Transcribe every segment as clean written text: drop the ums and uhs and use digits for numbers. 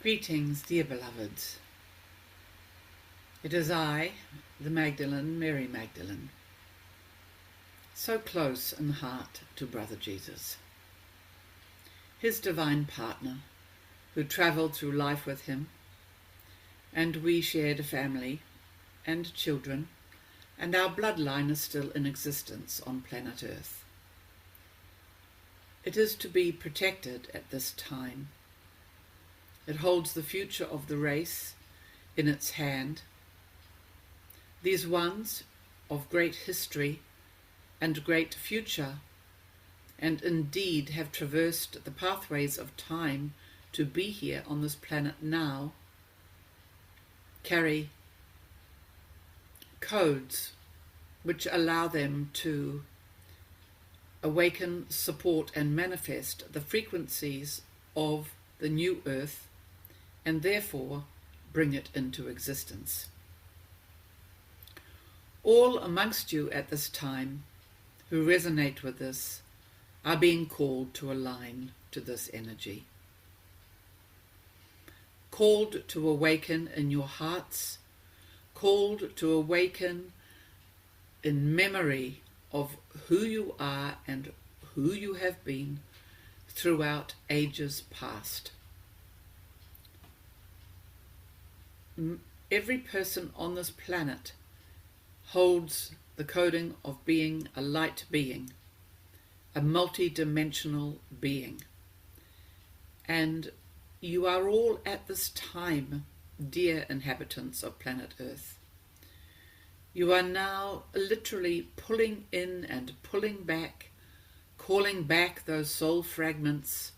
Greetings, dear beloveds. It is I, the Magdalene, Mary Magdalene, so close in heart to Brother Jesus, his divine partner, who travelled through life with him, and we shared a family and children, and our bloodline is still in existence on planet Earth. It is to be protected at this time. It holds the future of the race in its hand. These ones of great history and great future, and indeed have traversed the pathways of time to be here on this planet now, carry codes which allow them to awaken, support and manifest the frequencies of the new earth, and therefore bring it into existence. All amongst you at this time who resonate with this are being called to align to this energy. Called to awaken in your hearts, called to awaken in memory of who you are and who you have been throughout ages past. Every person on this planet holds the coding of being a light being, a multi-dimensional being. And you are all at this time, dear inhabitants of planet Earth. You are now literally pulling in and pulling back, calling back those soul fragments,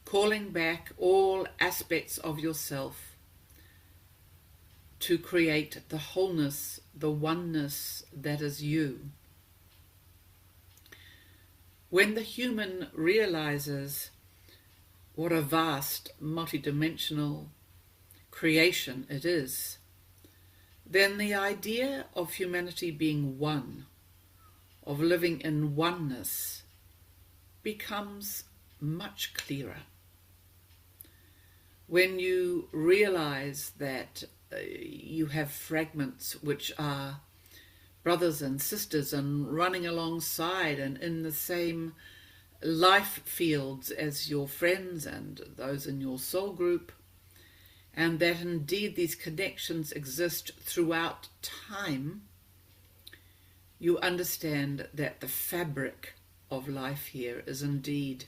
calling back all aspects of yourself, to create the wholeness, the oneness that is you. When the human realizes what a vast, multidimensional creation it is, then the idea of humanity being one, of living in oneness, becomes much clearer. When you realize that you have fragments which are brothers and sisters and running alongside and in the same life fields as your friends and those in your soul group, and that indeed these connections exist throughout time, you understand that the fabric of life here is indeed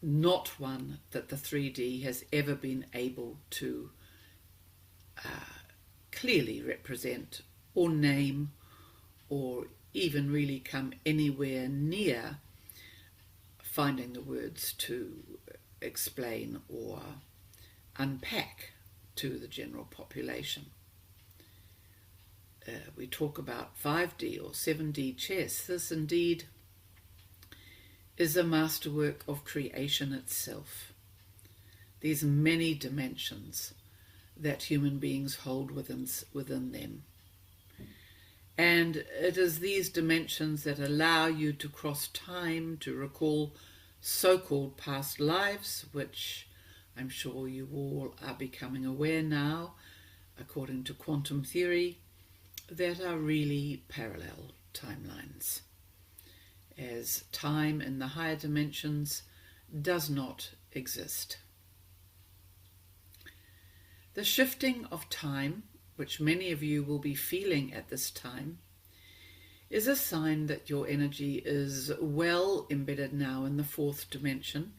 not one that the 3D has ever been able to clearly represent or name, or even really come anywhere near finding the words to explain or unpack to the general population. We talk about 5D or 7D chess. This indeed is a masterwork of creation itself. These many dimensions that human beings hold within them. And it is these dimensions that allow you to cross time, to recall so-called past lives, which I'm sure you all are becoming aware now, according to quantum theory, that are really parallel timelines, as time in the higher dimensions does not exist. The shifting of time, which many of you will be feeling at this time, is a sign that your energy is well embedded now in the 4th dimension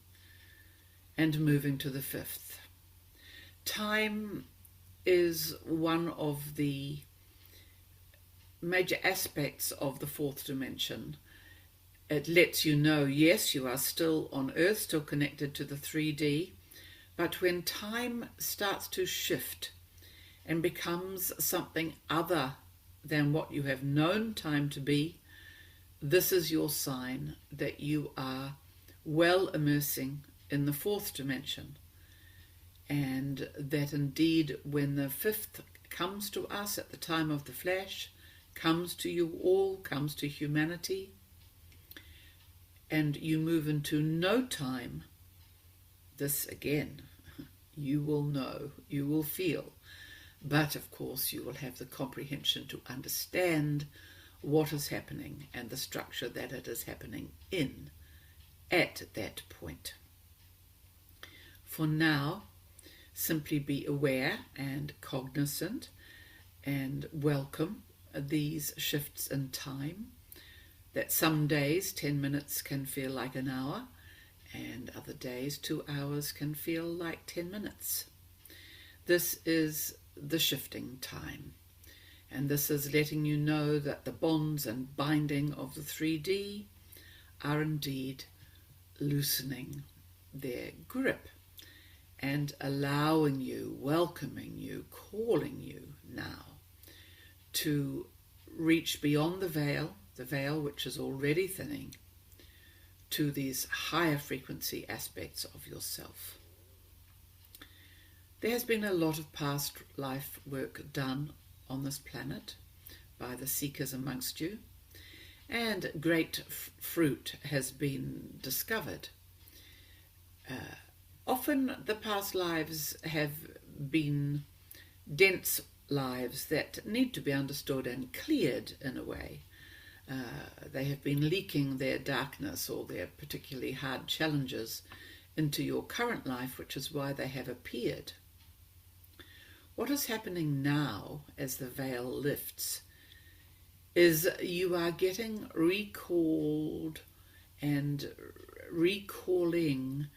and moving to the 5th. Time is one of the major aspects of the 4th dimension. It lets you know, yes, you are still on Earth, still connected to the 3D, but when time starts to shift and becomes something other than what you have known time to be, this is your sign that you are well immersing in the 4th dimension, and that indeed when the 5th comes to us at the time of the flash, comes to you all, comes to humanity, and you move into no time, this again, You will know, you will feel, but of course you will have the comprehension to understand what is happening and the structure that it is happening in at that point. For now, simply be aware and cognizant and welcome these shifts in time, that some days 10 minutes can feel like an hour, and other days 2 hours can feel like 10 minutes. This is the shifting time, and this is letting you know that the bonds and binding of the 3D are indeed loosening their grip and allowing you, welcoming you, calling you now to reach beyond the veil which is already thinning, to these higher frequency aspects of yourself. There has been a lot of past life work done on this planet by the seekers amongst you, and great fruit has been discovered. Often the past lives have been dense lives that need to be understood and cleared in a way. They have been leaking their darkness or their particularly hard challenges into your current life, which is why they have appeared. What is happening now as the veil lifts is you are getting recalled and recalling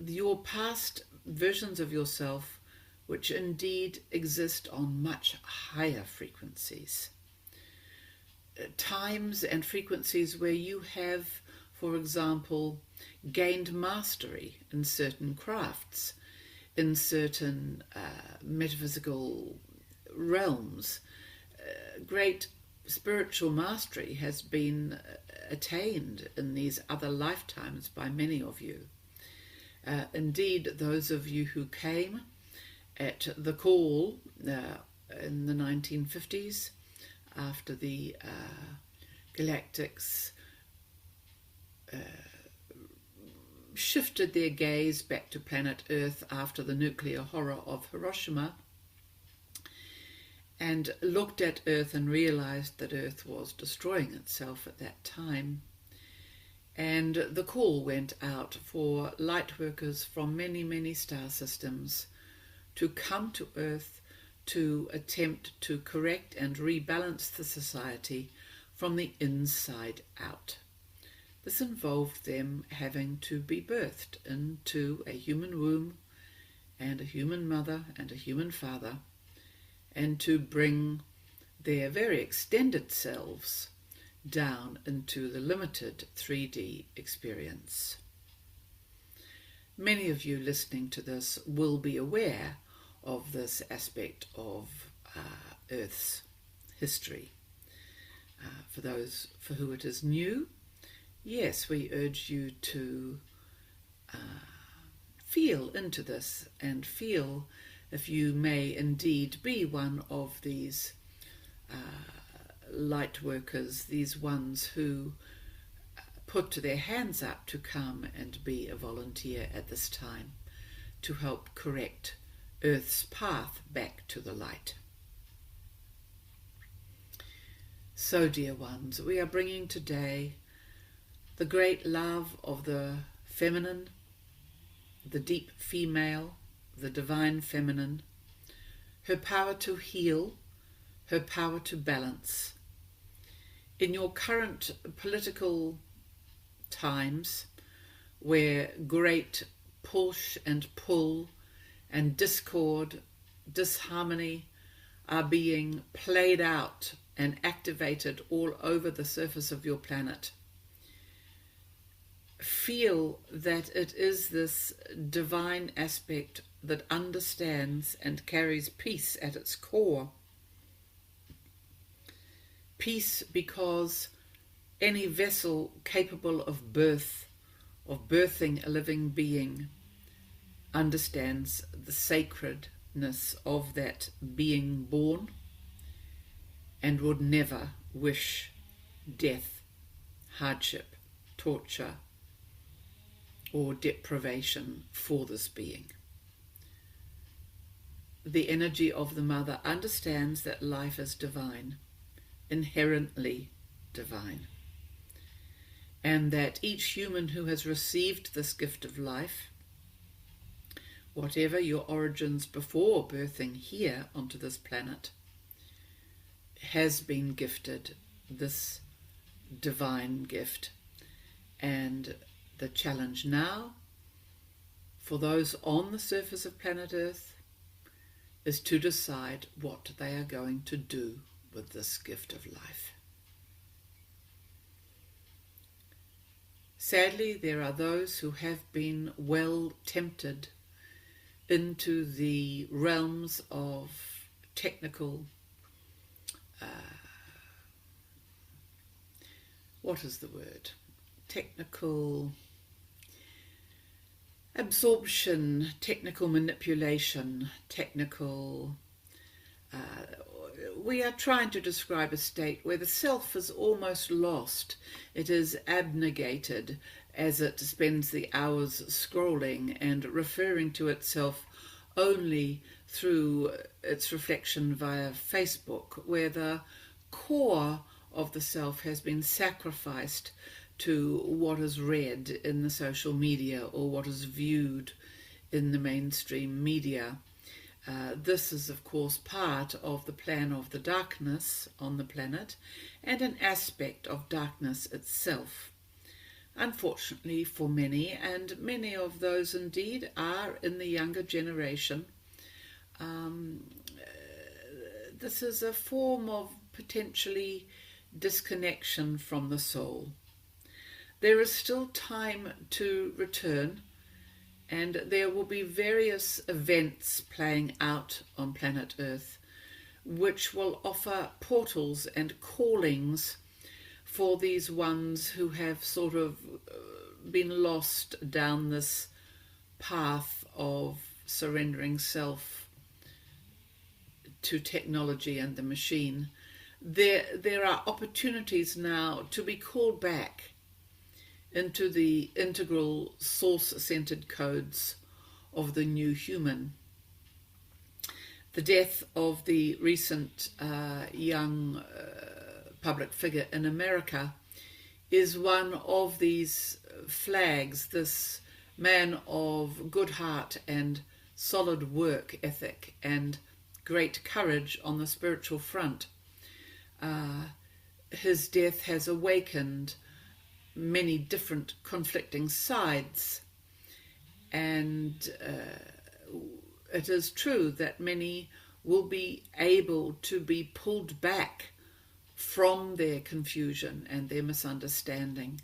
your past versions of yourself, which indeed exist on much higher frequencies. Times and frequencies where you have, for example, gained mastery in certain crafts, in certain metaphysical realms. Great spiritual mastery has been attained in these other lifetimes by many of you. Indeed, those of you who came at the call in the 1950s, after the galactics shifted their gaze back to planet Earth after the nuclear horror of Hiroshima, and looked at Earth and realized that Earth was destroying itself at that time. And the call went out for light workers from many, many star systems to come to Earth to attempt to correct and rebalance the society from the inside out. This involved them having to be birthed into a human womb and a human mother and a human father, and to bring their very extended selves down into the limited 3D experience. Many of you listening to this will be aware of this aspect of Earth's history. For those for who it is new, yes, we urge you to feel into this and feel if you may indeed be one of these light workers, these ones who put their hands up to come and be a volunteer at this time to help correct Earth's path back to the light. So, dear ones, we are bringing today the great love of the feminine, the deep female, the divine feminine, her power to heal, her power to balance. In your current political times, where great push and pull and discord, disharmony are being played out and activated all over the surface of your planet, feel that it is this divine aspect that understands and carries peace at its core. Peace because any vessel capable of birth, of birthing a living being, understands the sacredness of that being born and would never wish death, hardship, torture, or deprivation for this being. the energy of the mother understands that life is divine, inherently divine, and that each human who has received this gift of life, whatever your origins before birthing here onto this planet, has been gifted this divine gift. And the challenge now for those on the surface of planet Earth is to decide what they are going to do with this gift of life. Sadly, there are those who have been well tempted into the realms of technical, what is the word? Technical absorption, technical manipulation, technical... we are trying to describe a state where the self is almost lost. It is abnegated as it spends the hours scrolling and referring to itself only through its reflection via Facebook, where the core of the self has been sacrificed to what is read in the social media or what is viewed in the mainstream media. This is, of course, part of the plan of the darkness on the planet and an aspect of darkness itself. Unfortunately for many, and many of those indeed are in the younger generation, this is a form of potentially disconnection from the soul. There is still time to return, and there will be various events playing out on planet Earth which will offer portals and callings for these ones who have sort of been lost down this path of surrendering self to technology and the machine. There are opportunities now to be called back into the integral source-centered codes of the new human. The death of the recent young public figure in America is one of these flags, this man of good heart and solid work ethic and great courage on the spiritual front. His death has awakened many different conflicting sides, and it is true that many will be able to be pulled back from their confusion and their misunderstanding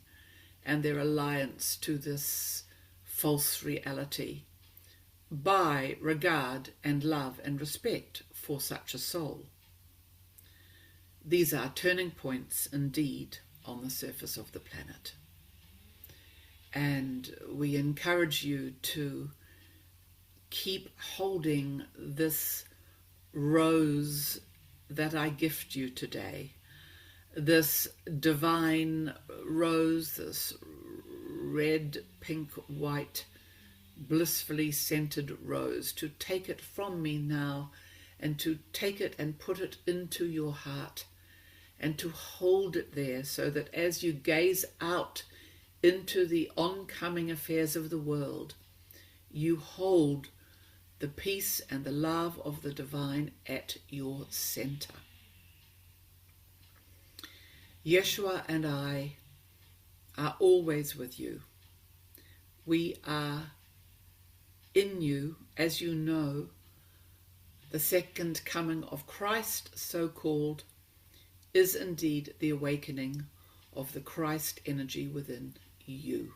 and their alliance to this false reality by regard and love and respect for such a soul. These are turning points indeed on the surface of the planet. And we encourage you to keep holding this rose that I gift you today, this divine rose, this red, pink, white, blissfully scented rose, to take it from me now and to take it and put it into your heart and to hold it there, so that as you gaze out into the oncoming affairs of the world, you hold the peace and the love of the divine at your center. Yeshua and I are always with you. We are in you, as you know. The second coming of Christ, so-called, is indeed the awakening of the Christ energy within you,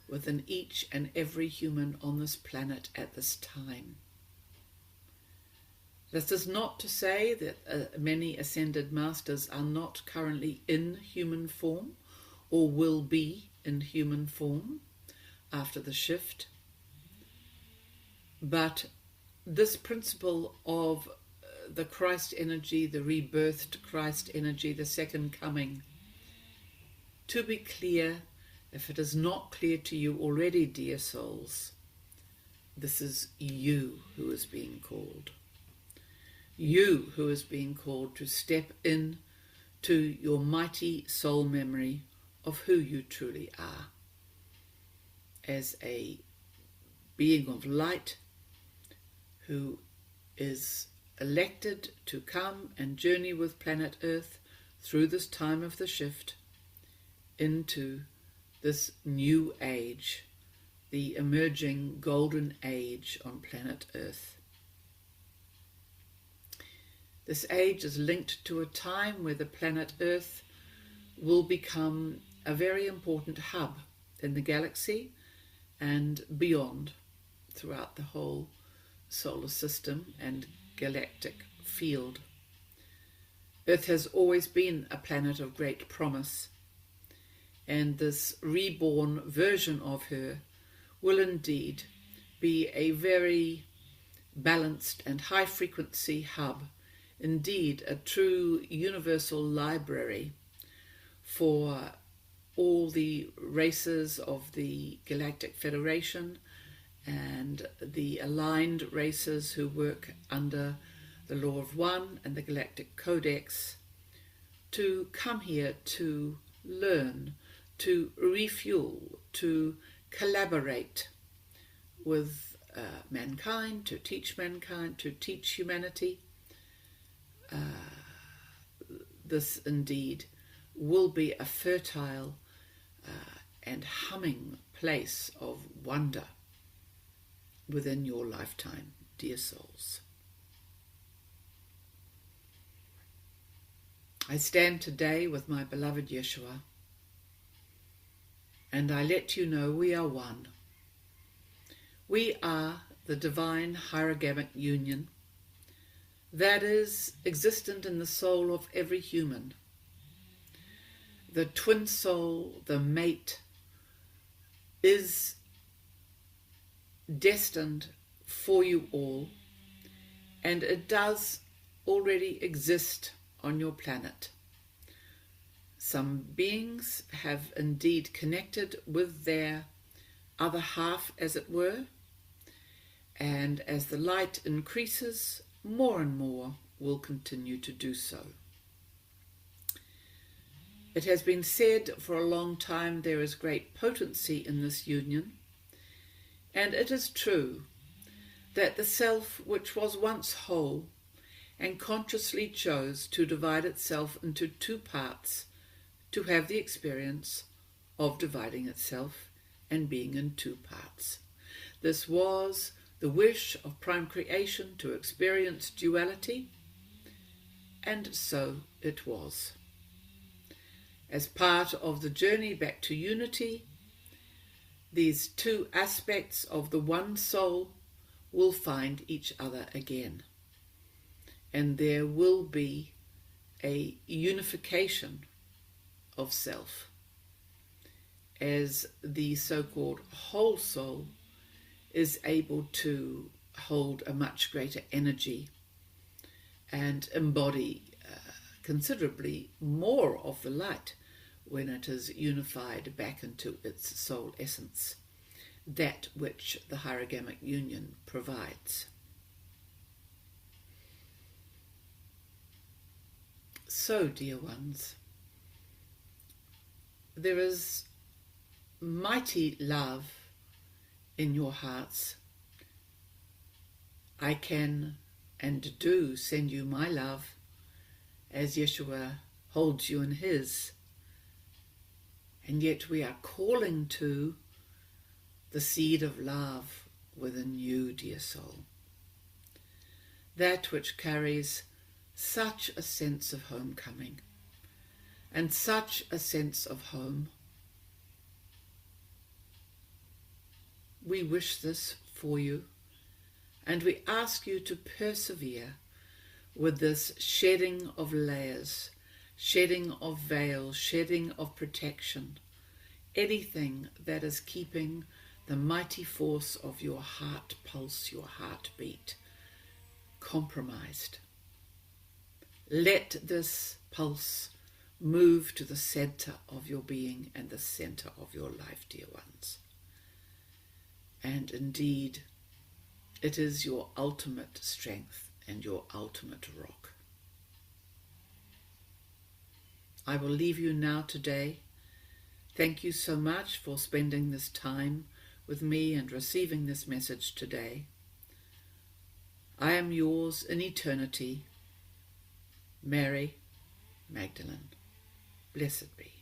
within each and every human on this planet at this time. This is not to say that many ascended masters are not currently in human form or will be in human form after the shift. But this principle of the Christ energy, the rebirthed Christ energy, the second coming, to be clear, if it is not clear to you already, dear souls, this is you who is being called. You who is being called to step in to your mighty soul memory of who you truly are as a being of light who is elected to come and journey with planet Earth through this time of the shift into this new age, the emerging golden age on planet Earth. This age is linked to a time where the planet Earth will become a very important hub in the galaxy and beyond, throughout the whole solar system and galactic field. Earth has always been a planet of great promise, and this reborn version of her will indeed be a very balanced and high-frequency hub, indeed a true universal library for all the races of the Galactic Federation and the aligned races who work under the Law of One and the Galactic Codex to come here to learn, to refuel, to collaborate with mankind, to teach humanity. This indeed will be a fertile and humming place of wonder within your lifetime, dear souls. I stand today with my beloved Yeshua, and I let you know we are one. We are the divine hierogamic union that is existent in the soul of every human. The twin soul, the mate, is destined for you all, and it does already exist on your planet. Some beings have indeed connected with their other half, as it were, and as the light increases, more and more will continue to do so. It has been said for a long time there is great potency in this union, and it is true that the self which was once whole and consciously chose to divide itself into two parts to have the experience of dividing itself and being in two parts. This was the wish of prime creation to experience duality, and so it was. As part of the journey back to unity, these two aspects of the one soul will find each other again, and there will be a unification of self as the so-called whole soul is able to hold a much greater energy and embody considerably more of the light when it is unified back into its soul essence, that which the hierogamic union provides. So, dear ones, there is mighty love in your hearts. I can and do send you my love as Yeshua holds you in his. And yet we are calling to the seed of love within you, dear soul. That which carries such a sense of homecoming and such a sense of home. We wish this for you, and we ask you to persevere with this shedding of layers, shedding of veils, shedding of protection, anything that is keeping the mighty force of your heart pulse, your heartbeat, compromised. Let this pulse move to the center of your being and the center of your life, dear ones. And indeed, it is your ultimate strength and your ultimate rock. I will leave you now today. Thank you so much for spending this time with me and receiving this message today. I am yours in eternity, Mary Magdalene. Blessed be.